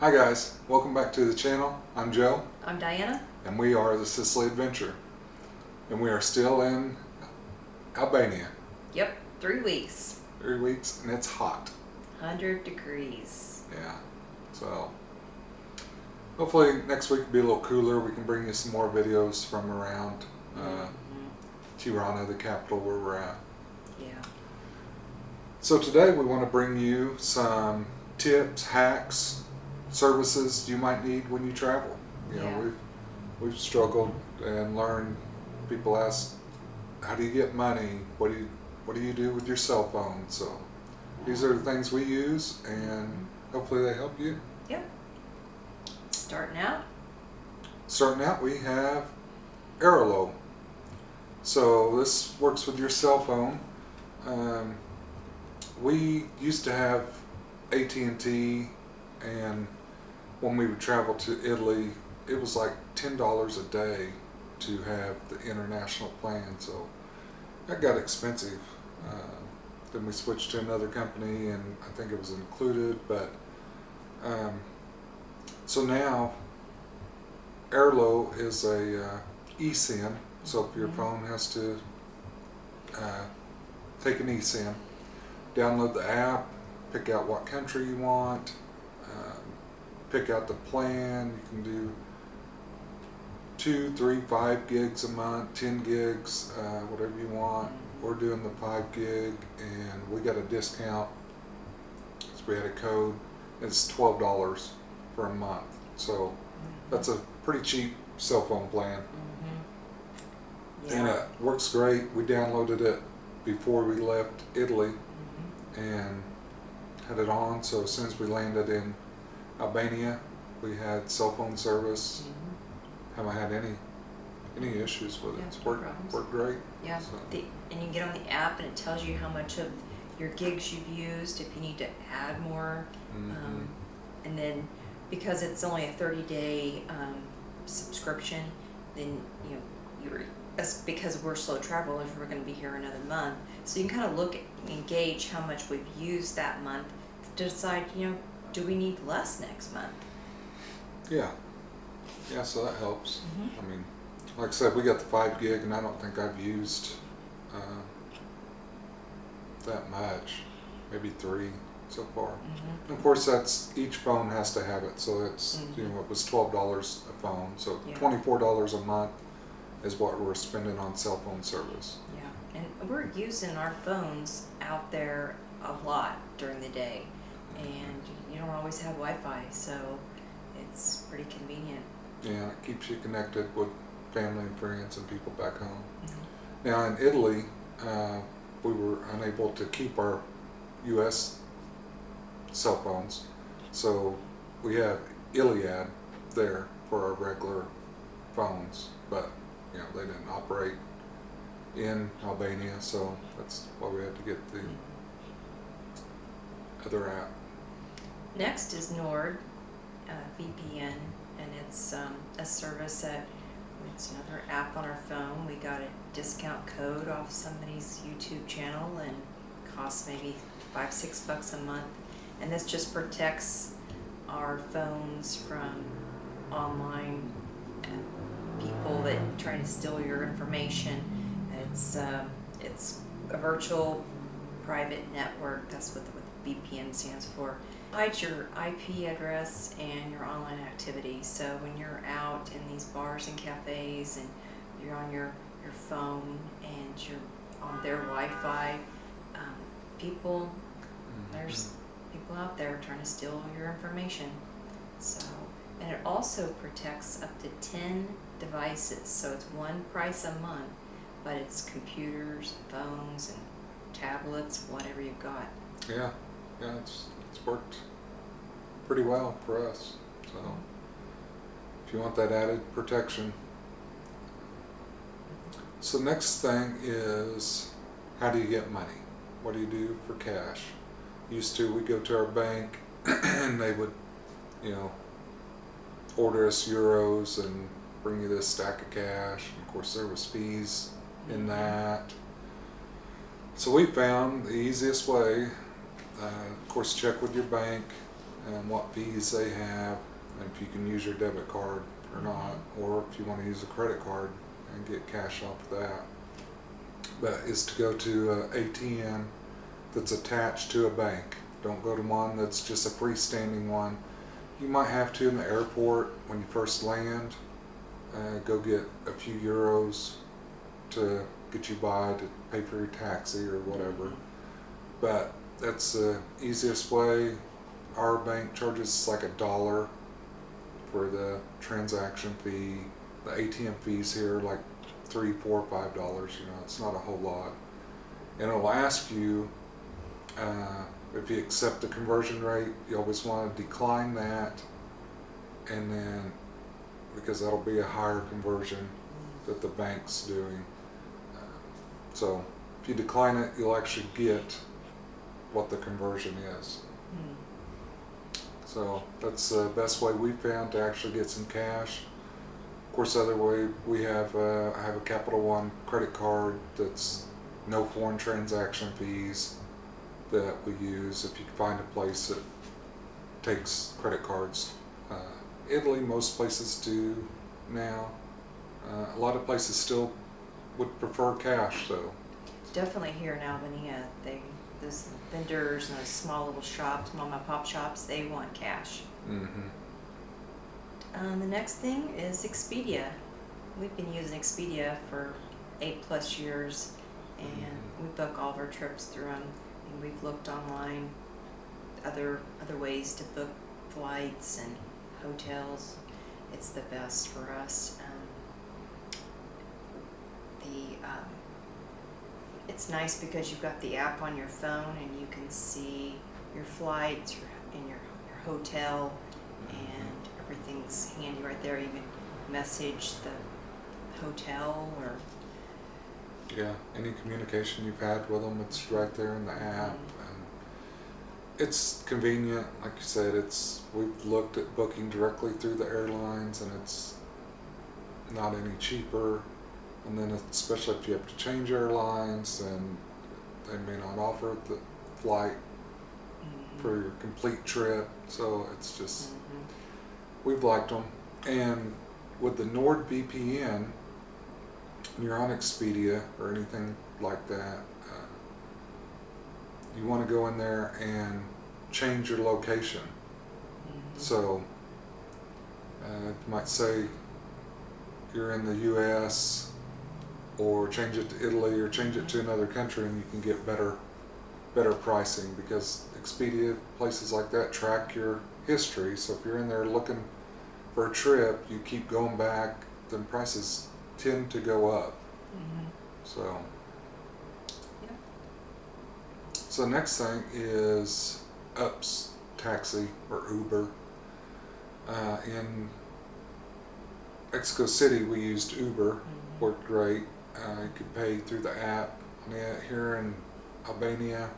Hi guys, welcome back to the channel. I'm Joe. I'm Diana. And we are the Sicily Adventure. And we are still in Albania. Yep, 3 weeks. 3 weeks and it's hot. 100 degrees. Yeah, so hopefully next week will be a little cooler. We can bring you some more videos from around Tirana, the capital where we're at. Yeah. So today we want to bring you some tips, hacks, services you might need when you travel. You know, we've struggled and learned. People ask, how do you get money? What do you do with your cell phone? So these are the things we use, and hopefully they help you. Yep. Starting out, We have Airalo. So this works with your cell phone. We used to have AT&T, and when we would travel to Italy, it was like $10 a day to have the international plan, so that got expensive. Then we switched to another company, and I think it was included, but so now Airalo is a eSIM, so if your phone has to take an eSIM, download the app, pick out what country you want, pick out the plan. You can do 2, 3, 5 gigs a month, 10 gigs, whatever you want. We're doing the 5 gig, and we got a discount, so we had a code. It's $12 for a month, so that's a pretty cheap cell phone plan. And it works great. We downloaded it before we left Italy and had it on, so as soon as we landed in Albania, we had cell phone service. Haven't had any issues with it. Yeah, It's no worked great. Yeah, So. and you can get on the app and it tells you how much of your gigs you've used, if you need to add more. And then because it's only a 30-day subscription, then because we're slow travelers, we're going to be here another month. So you can kind of look and gauge how much we've used that month to decide, do we need less next month? Yeah, so that helps. I mean, like I said, we got the 5 gig, and I don't think I've used that much, maybe 3 so far. And of course, that's each phone has to have it, so it's it was $12 a phone, so $24 a month is what we're spending on cell phone service. Yeah, and we're using our phones out there a lot during the day, and you don't always have Wi-Fi, so it's pretty convenient. Yeah, it keeps you connected with family and friends and people back home. Now in Italy, we were unable to keep our U.S. cell phones, so we have Iliad there for our regular phones, but they didn't operate in Albania, so that's why we had to get the other app. Next is Nord VPN, and it's a service that it's another app on our phone. We got a discount code off somebody's YouTube channel, and costs maybe $5-6 a month, and this just protects our phones from online people that try to steal your information. It's a virtual private network. That's what VPN stands for. Hides your IP address and your online activity. So when you're out in these bars and cafes and you're on your phone and you're on their Wi-Fi, there's people out there trying to steal your information. So, and it also protects up to 10 devices. So it's one price a month, but it's computers, phones, and tablets, whatever you've got. Yeah, it's worked pretty well for us. So if you want that added protection. So next thing is, how do you get money? What do you do for cash? Used to, we go to our bank and they would, order us euros and bring you this stack of cash. And of course, there was fees in that. So we found the easiest way. Of course, check with your bank. and what fees they have, and if you can use your debit card or not, or if you want to use a credit card and get cash off of that. But is to go to a ATM that's attached to a bank. Don't go to one that's just a freestanding one. You might have to in the airport when you first land. Go get a few euros to get you by to pay for your taxi or whatever. But that's the easiest way. Our bank charges like $1 for the transaction fee. The ATM fees here like $3, $4, $5. You know, it's not a whole lot. And it'll ask you if you accept the conversion rate. You always want to decline that, and then because that'll be a higher conversion that the bank's doing. So if you decline it, you'll actually get what the conversion is. So that's the best way we found to actually get some cash. Of course, the other way we have, I have a Capital One credit card that's no foreign transaction fees that we use if you can find a place that takes credit cards. Italy, most places do now. A lot of places still would prefer cash though. Definitely here in Albania, those vendors and those small little shops, mom and pop shops, they want cash. The next thing is Expedia. We've been using Expedia for 8+ years, and we book all of our trips through them. And we've looked online, other ways to book flights and hotels. It's the best for us. It's nice because you've got the app on your phone and you can see your flights and your hotel, and everything's handy right there. You can message the hotel or any communication you've had with them, it's right there in the app. And it's convenient. Like you said, we've looked at booking directly through the airlines, and it's not any cheaper. And then especially if you have to change airlines, then they may not offer the flight for your complete trip. So it's just, we've liked them. And with the NordVPN, when you're on Expedia or anything like that, you want to go in there and change your location. So you might say you're in the US, or change it to Italy, or change it to another country, and you can get better pricing, because Expedia, places like that, track your history. So if you're in there looking for a trip, you keep going back, then prices tend to go up. So so next thing is UPS Taxi or Uber. In Mexico City we used Uber, worked great. You could pay through the app. Here in Albania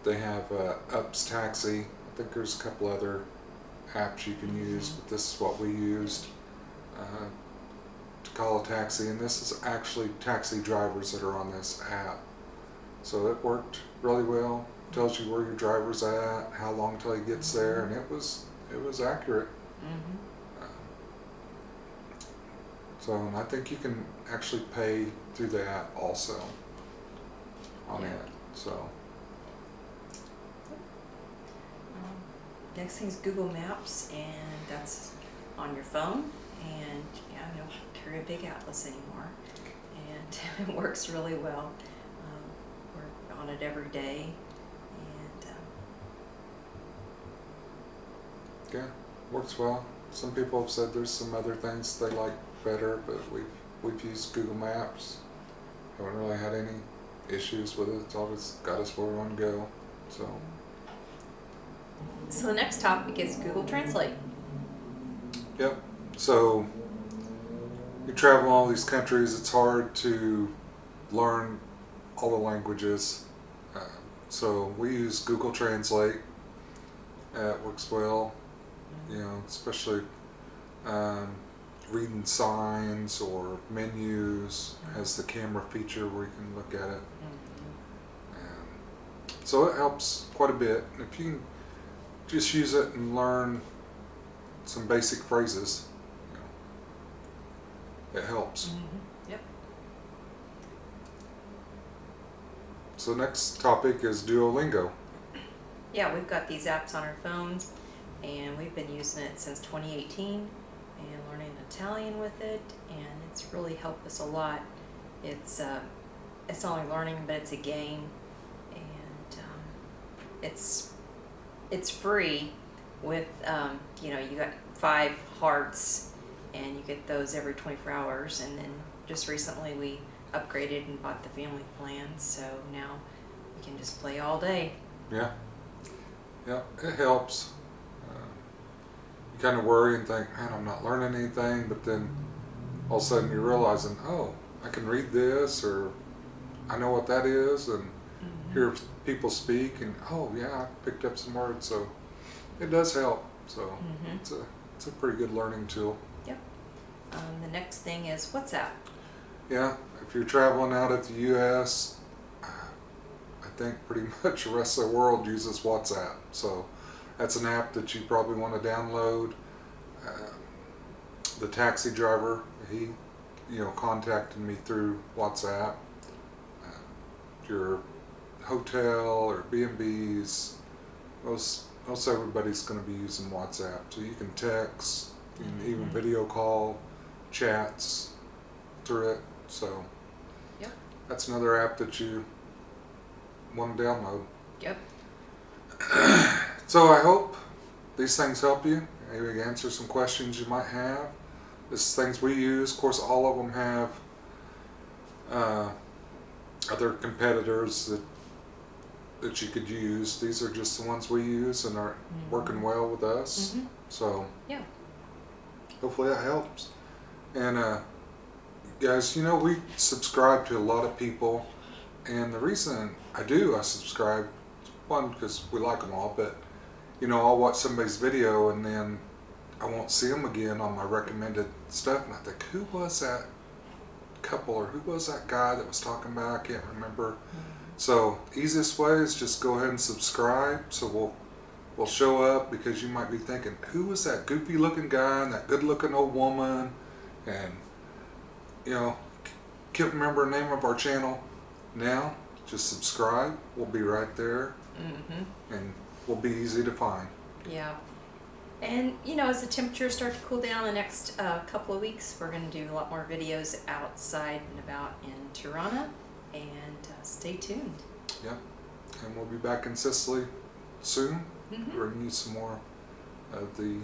they have UPS Taxi. I think there's a couple other apps you can use, but this is what we used to call a taxi. And this is actually taxi drivers that are on this app. So it worked really well. Tells you where your driver's at, how long till he gets there, and it was accurate. So I think you can actually pay through the app also on it. So next thing is Google Maps, and that's on your phone. And I don't carry a big atlas anymore, and it works really well. We're on it every day, and works well. Some people have said there's some other things they like better, but we've used Google Maps. Haven't really had any issues with it. It's always got us where we want to go. So the next topic is Google Translate. Yep. So you travel all these countries. It's hard to learn all the languages. So we use Google Translate. It works well. Especially reading signs or menus. Has the camera feature where you can look at it. So it helps quite a bit. If you can just use it and learn some basic phrases. It helps. Yep. So next topic is Duolingo. Yeah, we've got these apps on our phones, and we've been using it since 2018 and learning Italian with it, and it's really helped us a lot. It's not only learning, but it's a game, and it's free with you got 5 hearts, and you get those every 24 hours. And then just recently we upgraded and bought the family plan, so now we can just play all day. Yeah, it helps. You kind of worry and think, man, I'm not learning anything, but then all of a sudden you're realizing, oh, I can read this, or I know what that is, and hear people speak, and oh yeah, I picked up some words. So it does help. So it's a pretty good learning tool. Yep. The next thing is WhatsApp. Yeah, if you're traveling out of the U.S., I think pretty much the rest of the world uses WhatsApp. So that's an app that you probably want to download. The taxi driver, he contacted me through WhatsApp. Your hotel or B&Bs, most everybody's going to be using WhatsApp. So you can text, you can even video call, chats through it. So Yep. that's another app that you want to download. Yep. So I hope these things help you. Maybe answer some questions you might have. This is things we use. Of course, all of them have other competitors that you could use. These are just the ones we use and are working well with us. So Yeah. hopefully that helps. And guys, we subscribe to a lot of people, and the reason I subscribe, one, because we like them all, but I'll watch somebody's video and then I won't see them again on my recommended stuff, and I think, who was that couple, or who was that guy that was talking about? I can't remember. So easiest way is just go ahead and subscribe, so we'll show up, because you might be thinking, who was that goofy looking guy and that good looking old woman, and can't remember the name of our channel. Now just subscribe, we'll be right there, and we'll be easy to find. Yeah. And as the temperatures start to cool down the next couple of weeks, we're going to do a lot more videos outside and about in Tirana, and stay tuned. Yeah, and we'll be back in Sicily soon, bringing you some more of the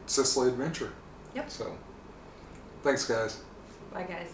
Sicily adventure. Yep. So thanks, guys. Bye, guys.